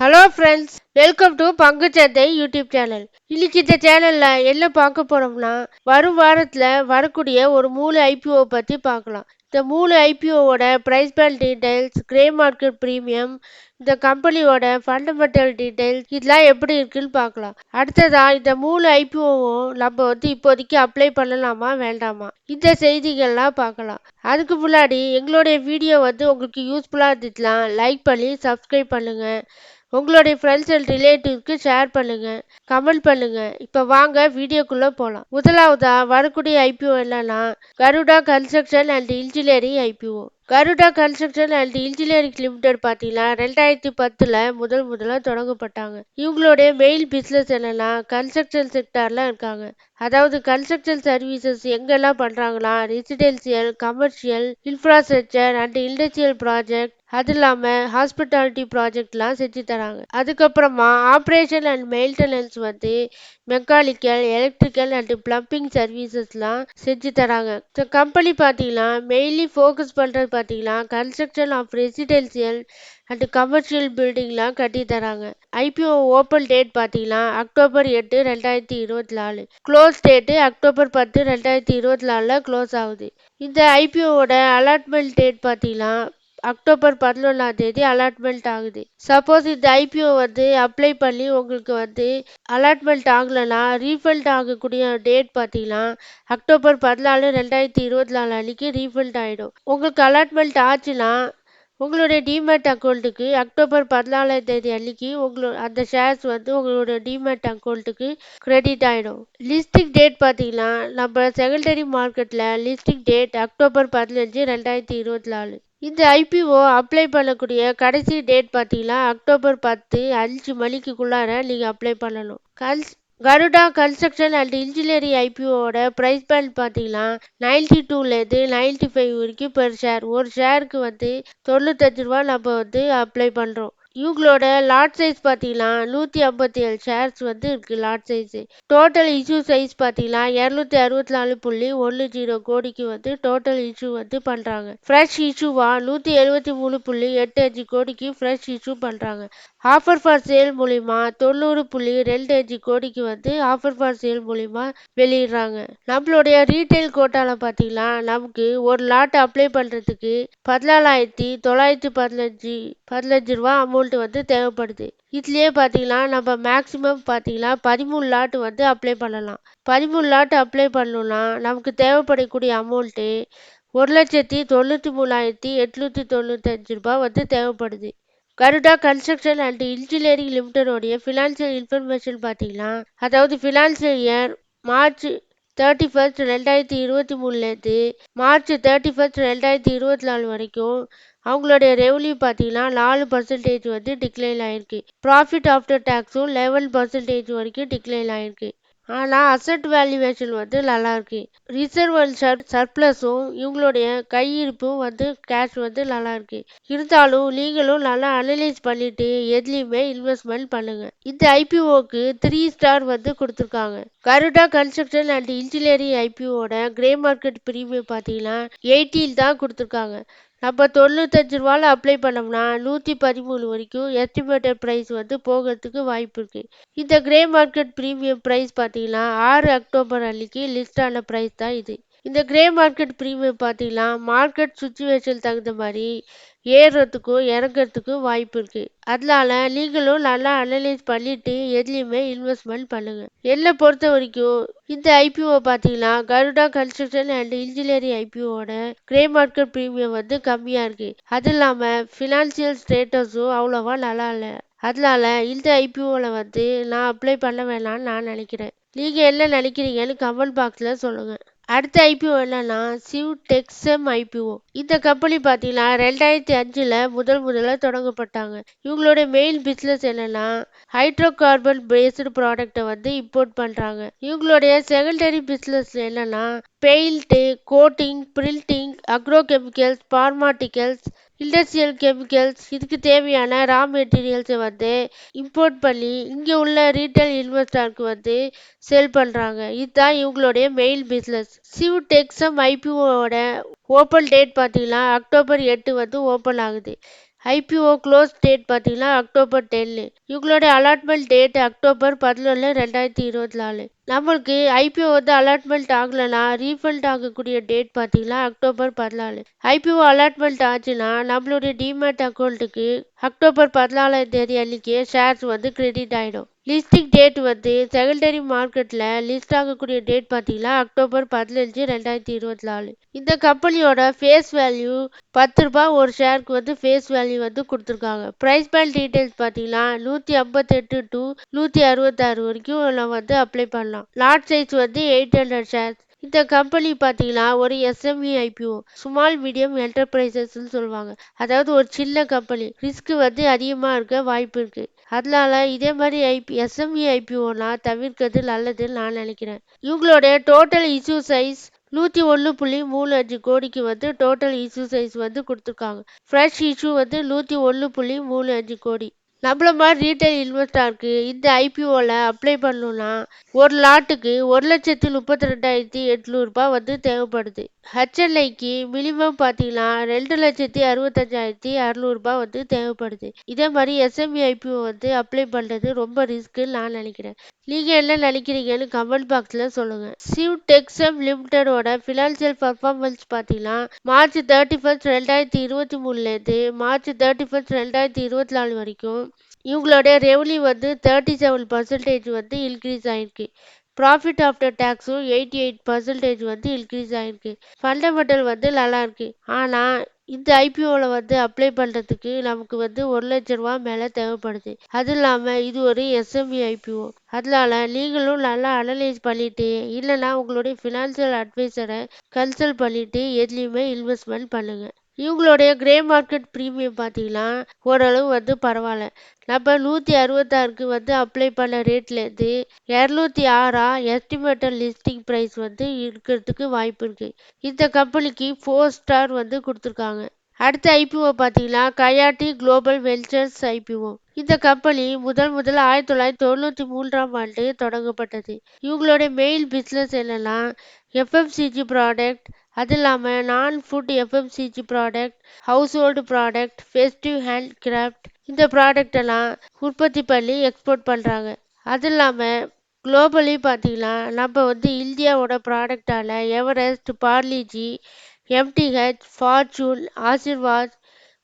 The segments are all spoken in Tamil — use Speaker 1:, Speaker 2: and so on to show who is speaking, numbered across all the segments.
Speaker 1: ஹலோ ஃப்ரெண்ட்ஸ், வெல்கம் டு பங்குச்சந்தை யூடியூப் சேனல். இன்னைக்கு இந்த சேனல்ல என்ன பார்க்க போறோம்னா, வரும் வாரத்துல வரக்கூடிய ஒரு 3 ஐபிஓ பத்தி பார்க்கலாம். இந்த 3 ஐபிஓவோட price band details, grey market premium, இந்த கம்பெனியோட ஃபண்டமெண்டல் டீடைல்ஸ் இதெல்லாம் எப்படி இருக்குன்னு பார்க்கலாம். அடுத்ததா இந்த 3 ஐபிஓவும் நம்ம இப்போதைக்கு அப்ளை பண்ணலாமா வேண்டாமா, இந்த செய்திகள்லாம் பார்க்கலாம். அதுக்கு முன்னாடி எங்களுடைய வீடியோ உங்களுக்கு யூஸ்ஃபுல்லாக இருந்துச்சுன்னா லைக் பண்ணி சப்ஸ்கிரைப் பண்ணுங்க. உங்களுடைய ஃப்ரெண்ட்ஸ் அண்ட் ரிலேட்டிவ்ஸ்க்கு ஷேர் பண்ணுங்க, கமெண்ட் பண்ணுங்க. இப்போ வாங்க வீடியோக்குள்ள போகலாம். முதலாவதா வரக்கூடிய ஐபிஓ என்னன்னா, Garuda construction and engineering IPO. Garuda construction and engineering limited பார்த்தீங்கன்னா 2010 முதல்ல தொடங்கப்பட்டாங்க. இவங்களுடைய மெயின் பிஸ்னஸ் என்னன்னா கன்ஸ்ட்ரக்ஷன் செக்டார்ல இருக்காங்க. அதாவது கன்ஸ்ட்ரக்ஷன் சர்வீசஸ் எங்கெல்லாம் பண்றாங்களா, residential, commercial, infrastructure and industrial project, அது இல்லாம ஹாஸ்பிட்டாலிட்டி ப்ராஜெக்ட்லாம் செஞ்சு தராங்க. அதுக்கப்புறமா operation and maintenance mechanical, electrical and plumbing சர்வீசஸ்லாம் செஞ்சு தராங்க. இந்த கம்பெனி பார்த்தீங்கன்னா மெயின்லி ஃபோக்கஸ் பண்றது பார்த்தீங்கன்னா construction of residential and commercial பில்டிங்லாம் கட்டி தராங்க. ஐபிஓ ஓப்பன் டேட் பார்த்தீங்கன்னா October 8, 2024. Close date October 10, 2024 close ஆகுது. இந்த ஐபிஓவோட அலாட்மெண்ட் டேட் பார்த்தீங்கன்னா அக்டோபர் 11 அலாட்மெண்ட் ஆகுது. சப்போஸ் இந்த ஐபிஓ அப்ளை பண்ணி உங்களுக்கு அலாட்மெண்ட் ஆகலைன்னா ரீஃபண்ட் ஆகக்கூடிய டேட் பார்த்தீங்கன்னா அக்டோபர் 14, 2024 அன்னைக்கு ரீஃபண்ட் ஆகிடும். உங்களுக்கு அலாட்மெண்ட் ஆச்சுன்னா உங்களுடைய டிமேட் அக்கௌண்ட்டுக்கு அக்டோபர் 14 அன்னைக்கு அந்த ஷேர்ஸ் உங்களோட டிமேட் அக்கௌண்ட்டுக்கு கிரெடிட் ஆகிடும். லிஸ்டிங் டேட் பார்த்தீங்கன்னா நம்ம செகண்டரி மார்க்கெட்டில் லிஸ்டிங் டேட் அக்டோபர் 15, 2024. இந்த ஐபிஓ அப்ளை பண்ணக்கூடிய கடைசி டேட் பார்த்தீங்கன்னா அக்டோபர் 10, 5 மணிக்குள்ளார நீங்கள் அப்ளை பண்ணணும். கருடா கன்ஸ்ட்ரக்ஷன் அண்ட் இன்ஜினியரிங் ஐபிஓட பிரைஸ் பேண்ட் பார்த்தீங்கன்னா 92லேருந்து 95 வரைக்கும் பெர் ஷேர். ஒரு ஷேருக்கு 95 ரூபா நம்ம அப்ளை பண்ணுறோம். இவங்களோட லாட் சைஸ் பார்த்தீங்கன்னா 157 ஷேர்ஸ் இருக்கு lot size. Total issue size பார்த்தீங்கன்னா 264.10 கோடிக்கு டோட்டல் இஷ்யூ பண்றாங்க. ஃப்ரெஷ் இஷ்யூவா 173.85 கோடிக்கு ஃப்ரெஷ் இஷ்யூ பண்றாங்க. ஆஃபர் ஃபார் சேல் மூலியமா 90.25 கோடிக்கு ஆஃபர் ஃபார் சேல் மூலியமா வெளியிடுறாங்க. நம்மளுடைய ரீட்டைல் கோட்டால பார்த்தீங்கன்னா நமக்கு ஒரு லாட் அப்ளை பண்றதுக்கு 14,915 ரூபா அமௌண்ட் தேவைப்படுது. இதுலயே பார்த்தீங்கன்னா நம்ம மேக்சிமம் பார்த்தீங்கன்னா 13 லாட் அப்ளை பண்ணலாம். 13 லாட் அப்ளை பண்ணணும்னா நமக்கு தேவைப்படக்கூடிய அமௌண்ட்டு 1,93,895 ரூபாய் தேவைப்படுது. கருடா கன்ஸ்ட்ரக்ஷன் அண்ட் இன்ஜினியரிங் லிமிடெடோடைய ஃபினான்சியல் இன்ஃபர்மேஷன் பார்த்தீங்கன்னா, அதாவது ஃபினான்சியல் இயர் மார்ச் 31, 2023லேருந்து மார்ச் 31, 2024 வரைக்கும் அவங்களுடைய ரெவன்யூ பார்த்தீங்கன்னா 4% டிக்ளைன் ஆயிருக்கு. ப்ராஃபிட் ஆஃப்டர் டேக்ஸும் 11% வரைக்கும் டிக்ளைன் ஆயிருக்கு. ஆனால் அசட் வேல்யூவேஷன் நல்லா இருக்கு. ரிசர்வ் அண்ட் சர்ப்ளஸும் இவங்களுடைய கையிருப்பும் கேஷ் நல்லா இருக்கு. இருந்தாலும் நீங்களும் நல்லா அனலைஸ் பண்ணிட்டு எதுலையுமே இன்வெஸ்ட்மெண்ட் பண்ணுங்க. இந்த ஐபிஓக்கு 3 ஸ்டார் கொடுத்துருக்காங்க. கருடா கன்ஸ்ட்ரக்ஷன் அண்ட் இன்ஜினியரிங் ஐபிஓட கிரே மார்க்கெட் பிரீமியம் பார்த்தீங்கன்னா 18 தான் கொடுத்துருக்காங்க. நம்ம 95 ரூபாயில் அப்ளை பண்ணோம்னா 113 வரைக்கும் எஸ்டிமேட்டட் ப்ரைஸ் போகிறதுக்கு வாய்ப்பு இருக்கு. இந்த கிரே மார்க்கெட் பிரீமியம் ப்ரைஸ் பார்த்தீங்கன்னா 6 அக்டோபர் அன்னைக்கு லிஸ்ட் ஆன ப்ரைஸ் தான் இது. இந்த கிரே மார்க்கெட் பிரீமியம் பார்த்தீங்கன்னா மார்க்கெட் சுச்சுவேஷன் தகுந்த மாதிரி ஏறுறதுக்கும் இறங்குறதுக்கும் வாய்ப்பு இருக்கு. அதனால நீங்களும் நல்லா அனலைஸ் பண்ணிட்டு எதுலையுமே இன்வெஸ்ட்மெண்ட் பண்ணுங்க. என்னை பொறுத்த வரைக்கும் இந்த ஐபிஓ பார்த்தீங்கன்னா கருடா கன்ஸ்ட்ரக்ஷன் அண்ட் இன்ஜினியரிங் ஐபிஓட கிரே மார்க்கெட் பிரீமியம் கம்மியா இருக்கு. அது இல்லாம ஃபினான்சியல் ஸ்டேட்டஸும் அவ்வளோவா நல்லா இல்லை. அதனால இந்த ஐபிஓல நான் அப்ளை பண்ண வேணாம்னு நான் நினைக்கிறேன். நீங்க என்ன நினைக்கிறீங்கன்னு கமெண்ட் பாக்ஸ்ல சொல்லுங்க. அடுத்த ஐபிஓ என்னன்னா சிவ்டெக்ஸம் ஐபிஓ. இந்த கம்பெனி பார்த்தீங்கன்னா 2005 முதல்ல தொடங்கப்பட்டாங்க. இவங்களோட மெயின் பிஸ்னஸ் என்னன்னா ஹைட்ரோ கார்பன் பேஸ்டு ப்ராடக்டை இம்போர்ட் பண்றாங்க. இவங்களுடைய செகண்டரி பிஸ்னஸ் என்னன்னா paint, coating, printing, agrochemicals, pharmaceuticals, industrial chemicals, இதுக்கு தேவையான ரா மெட்டீரியல்ஸை இம்போர்ட் பண்ணி இங்கே உள்ள ரீட்டைல் இன்வெஸ்டருக்கு சேல் பண்ணுறாங்க. இதுதான் இவங்களுடைய மெயின் பிஸ்னஸ். சிவ்டெக்ஸம் ஐபிஓட ஓப்பன் டேட் பார்த்தீங்கன்னா அக்டோபர் 8 ஓப்பன் ஆகுது. ஐபிஓ க்ளோஸ் டேட் பார்த்தீங்கன்னா அக்டோபர் 10. இவங்களுடைய அலாட்மெண்ட் டேட் அக்டோபர் 11, 2024. நம்மளுக்கு ஐபிஓ வந்து அலாட்மெண்ட் ஆகலைன்னா ரீஃபண்ட் ஆகக்கூடிய டேட் பார்த்தீங்கன்னா அக்டோபர் 14. ஐபிஓ அலாட்மெண்ட் ஆச்சுன்னா நம்மளுடைய டிமேட் அக்கௌண்ட்டுக்கு அக்டோபர் 14ஆம் தேதி அன்னைக்கு ஷேர்ஸ் வந்து கிரெடிட் ஆகிடும். லிஸ்டிங் டேட் வந்து செகண்டரி மார்க்கெட்டில் லிஸ்ட் ஆகக்கூடிய டேட் பார்த்தீங்கன்னா அக்டோபர் 15, 2024. இந்த கம்பெனியோட ஃபேஸ் வேல்யூ 10 ரூபாய் ஒரு ஷேருக்கு வந்து ஃபேஸ் வேல்யூ வந்து கொடுத்துருக்காங்க. ப்ரைஸ் பேண்ட் டீட்டெயில்ஸ் பார்த்தீங்கன்னா 158 டு 166 வரைக்கும் வந்து அப்ளை பண்ணலாம். லாட் சைஸ் வந்து 800 ஷேர்ஸ். இந்த கம்பெனி பார்த்தீங்கன்னா ஒரு எஸ்எம்இ ஐபிஓ, ஸ்மால் மீடியம் என்டர்பிரைசஸ்ன்னு சொல்லுவாங்க. அதாவது ஒரு சின்ன கம்பெனி, ரிஸ்க் வந்து அதிகமாக இருக்க வாய்ப்பு இருக்கு. அதனால இதே மாதிரி எஸ்எம்இ ஐபிஓனா தவிர்க்கிறது நல்லதுன்னு நான் நினைக்கிறேன். இவங்களோட டோட்டல் இஷ்யூ சைஸ் 101.35 கோடிக்கு வந்து டோட்டல் இஷ்யூ சைஸ் வந்து கொடுத்துருக்காங்க. ஃப்ரெஷ் இஷ்யூ வந்து 101.35 கோடி. நம்மள மாதிரி ரீட்டைல் இன்வெஸ்டருக்கு இந்த ஐபிஓவில் அப்ளை பண்ணணும்னா ஒரு லாட்டுக்கு 1,32,800 ரூபாய் வந்து தேவைப்படுது. ஹெச்எல்ஐக்கு மினிமம் பார்த்தீங்கன்னா 2,65,600 ரூபாய் வந்து தேவைப்படுது. இதே மாதிரி எஸ்எம்இ ஐபிஓ வந்து அப்ளை பண்ணுறது ரொம்ப ரிஸ்க்குன்னு நான் நினைக்கிறேன். நீங்கள் என்ன நினைக்கிறீங்கன்னு கமெண்ட் பாக்ஸில் சொல்லுங்கள். சிவ் டெக்ஸம் லிமிடெடோட ஃபினான்ஷியல் பர்ஃபார்மன்ஸ் பார்த்தீங்கன்னா மார்ச் 31, 2023லேருந்து மார்ச் 31, 2024 வரைக்கும் இவங்களுடைய ரெவன்யூ வந்து 37% வந்து இன்க்ரீஸ் ஆயிருக்கு. ப்ராஃபிட் ஆஃப்டர் டேக்ஸும் 88% வந்து இன்க்ரீஸ் ஆயிருக்கு. ஃபண்டமெண்டல் வந்து நல்லா இருக்கு. ஆனால் இந்த ஐபிஓவில் வந்து அப்ளை பண்ணுறதுக்கு நமக்கு வந்து 1 லட்ச ரூபா மேலே தேவைப்படுது. அது இல்லாமல் இது ஒரு எஸ்எம்இ ஐபிஓ. அதனால நீங்களும் நல்லா அனலைஸ் பண்ணிட்டு இல்லைன்னா உங்களுடைய ஃபினான்ஷியல் அட்வைசரை கன்சல்ட் பண்ணிட்டு எதுலேயுமே இன்வெஸ்ட்மெண்ட் பண்ணுங்க. இவங்களுடைய கிரே மார்க்கெட் ப்ரீமியம் பார்த்தீங்கன்னா ஓரளவு வந்து பரவாயில்ல. நம்ம 166க்கு வந்து அப்ளை பண்ண ரேட்லேருந்து 206 எஸ்டிமேட்டட் லிஸ்டிங் ப்ரைஸ் வந்து இருக்கிறதுக்கு வாய்ப்பு இருக்கு. இந்த கம்பெனிக்கு 4 ஸ்டார் வந்து கொடுத்துருக்காங்க. அடுத்த ஐபிஓ பார்த்தீங்கன்னா கயாட்டி குளோபல் வெஞ்சர்ஸ் ஐபிஓ. இந்த கம்பெனி முதல் 1993ஆம் ஆண்டு தொடங்கப்பட்டது. இவங்களுடைய மெயின் பிஸ்னஸ் என்னன்னா எஃப்எம்சிஜி ப்ராடக்ட், அது இல்லாமல் நான் food FMCG product, house hold product, festive hand craft, இந்த ப்ராடக்ட் எல்லாம் உற்பத்தி பண்ணி எக்ஸ்போர்ட் பண்ணுறாங்க. அது இல்லாமல் குளோபலி பார்த்தீங்கன்னா நம்ம வந்து இந்தியாவோட ப்ராடக்டான Everest, Parle G, MDH, Fortune, Aashirvaad,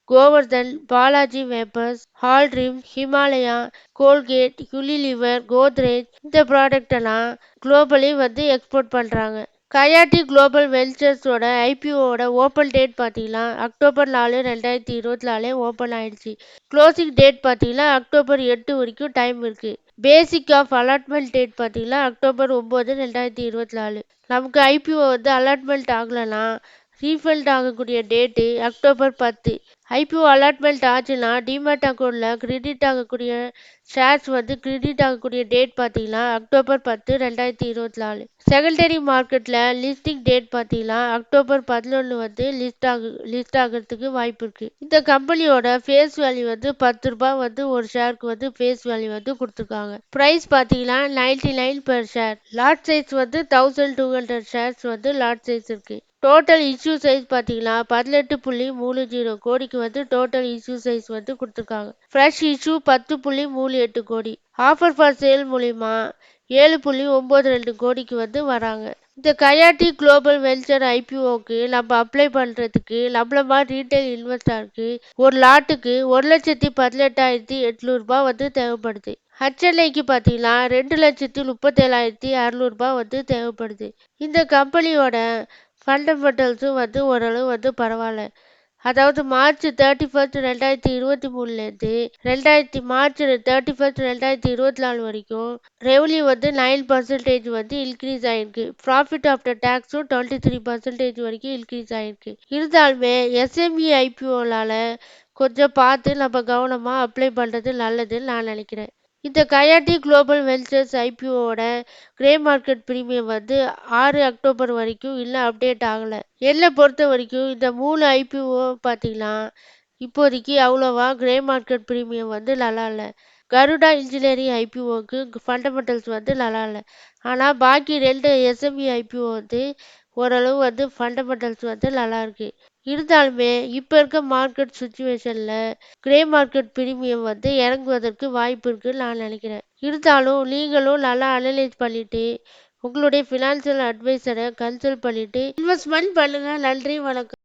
Speaker 1: Govardhan, Balaji wafers, Haldiram, Himalaya, Colgate, Unilever, Godrej, இந்த ப்ராடக்ட் எல்லாம் குளோபலி வந்து எக்ஸ்போர்ட் பண்ணுறாங்க. கயாட்டி குளோபல் வெஞ்சர்ஸோட ஐபிஓட ஓப்பன் டேட் பார்த்தீங்கன்னா அக்டோபர் 4, 2024 ஓப்பன் ஆயிடுச்சு. க்ளோசிங் டேட் பார்த்தீங்கன்னா அக்டோபர் 8 வரைக்கும் டைம் இருக்கு. பேசிக் ஆஃப் அலாட்மெண்ட் டேட் பார்த்தீங்கன்னா அக்டோபர் 9, 2024. நமக்கு ஐபிஓ வந்து அலாட்மெண்ட் ஆகலைன்னா ரீஃபண்ட் ஆகக்கூடிய டேட்டு அக்டோபர் 10. ஐபிஓ அலாட்மெண்ட் ஆச்சுன்னா டிமேட் அக்கௌண்ட்டில் கிரெடிட் ஆகக்கூடிய ஷேர்ஸ் வந்து கிரெடிட் ஆகக்கூடிய டேட் பார்த்தீங்கன்னா அக்டோபர் 10, 2024. செகண்டரி மார்க்கெட்டில் லிஸ்டிங் டேட் பார்த்தீங்கன்னா அக்டோபர் 11 வந்து லிஸ்ட் ஆகிறதுக்கு வாய்ப்பு இருக்குது. இந்த கம்பெனியோட ஃபேஸ் வேல்யூ வந்து 10 ரூபாய் வந்து ஒரு ஷேருக்கு வந்து ஃபேஸ் வேல்யூ வந்து கொடுத்துருக்காங்க. ப்ரைஸ் பார்த்தீங்கன்னா 99 பெர் ஷேர். லாட் சைஸ் வந்து 1200 ஷேர்ஸ் வந்து லாட் சைஸ் இருக்குது. டோட்டல் இஷ்யூ சைஸ் பார்த்தீங்கன்னா 18.30 கோடிக்கு வந்து டோட்டல் இஷ்யூ சைஸ் வந்து கொடுத்துருக்காங்க. ஃப்ரெஷ் இஷ்யூ 10.38 கோடி. ஆஃபர் ஃபார் சேல் மூலிமா 7.92 கோடிக்கு வந்து வராங்க. இந்த கயாட்டி குளோபல் வெஞ்சர் ஐபிஓக்கு நம்ம அப்ளை பண்ணுறதுக்கு நம்மள மாதிரி ரீட்டைல் இன்வெஸ்டருக்கு ஒரு லாட்டுக்கு 1,18,800 ரூபாய் வந்து தேவைப்படுது. ஹெச்எல்ஐக்கு பார்த்தீங்கன்னா 2,37,600 ரூபாய் வந்து தேவைப்படுது. இந்த கம்பெனியோட ஃபண்டமெண்டல்ஸும் வந்து ஓரளவு வந்து பரவாயில்ல. அதாவது மார்ச் 31, 2023லேருந்து மார்ச் 31, 2024 வரைக்கும் ரெவன்யூ வந்து 9% வந்து இன்க்ரீஸ் ஆயிருக்கு. ப்ராஃபிட் ஆஃப்டர் டேக்ஸும் 23% வரைக்கும் இன்க்ரீஸ் ஆயிருக்கு. இருந்தாலுமே எஸ்எம்இ ஐபிஓலால் கொஞ்சம் பார்த்து நம்ம கவனமாக அப்ளை பண்ணுறது நல்லதுன்னு நான் நினைக்கிறேன். இந்த கயாட்டி குளோபல் வெஞ்சர்ஸ் ஐபிஓட கிரே மார்க்கெட் ப்ரீமியம் வந்து 6 அக்டோபர் வரைக்கும் இன்னும் அப்டேட் ஆகலை. என்னை பொறுத்த வரைக்கும் இந்த 3 ஐபிஓ பார்த்தீங்கன்னா இப்போதைக்கு அவ்வளோவா கிரே மார்க்கெட் ப்ரீமியம் வந்து நல்லா இல்லை. கருடா இன்ஜினியரிங் ஐபிஓக்கு ஃபண்டமெண்டல்ஸ் வந்து நல்லா இல்லை. ஆனால் பாக்கி 2 எஸ்எம்இ ஐபிஓ வந்து ஓரளவு வந்து ஃபண்டமெண்டல்ஸ் வந்து நல்லா இருக்கு. இருந்தாலுமே இப்போ இருக்க மார்க்கெட் சுச்சுவேஷன்ல கிரே மார்க்கெட் பிரீமியம் வந்து இறங்குவதற்கு வாய்ப்பு இருக்குன்னு நான் நினைக்கிறேன். இருந்தாலும் நீங்களும் நல்லா அனலைஸ் பண்ணிட்டு உங்களுடைய ஃபினான்சியல் அட்வைசரை கன்சல்ட் பண்ணிட்டு இன்வெஸ்ட்மெண்ட் பண்ணுங்க. நன்றி, வணக்கம்.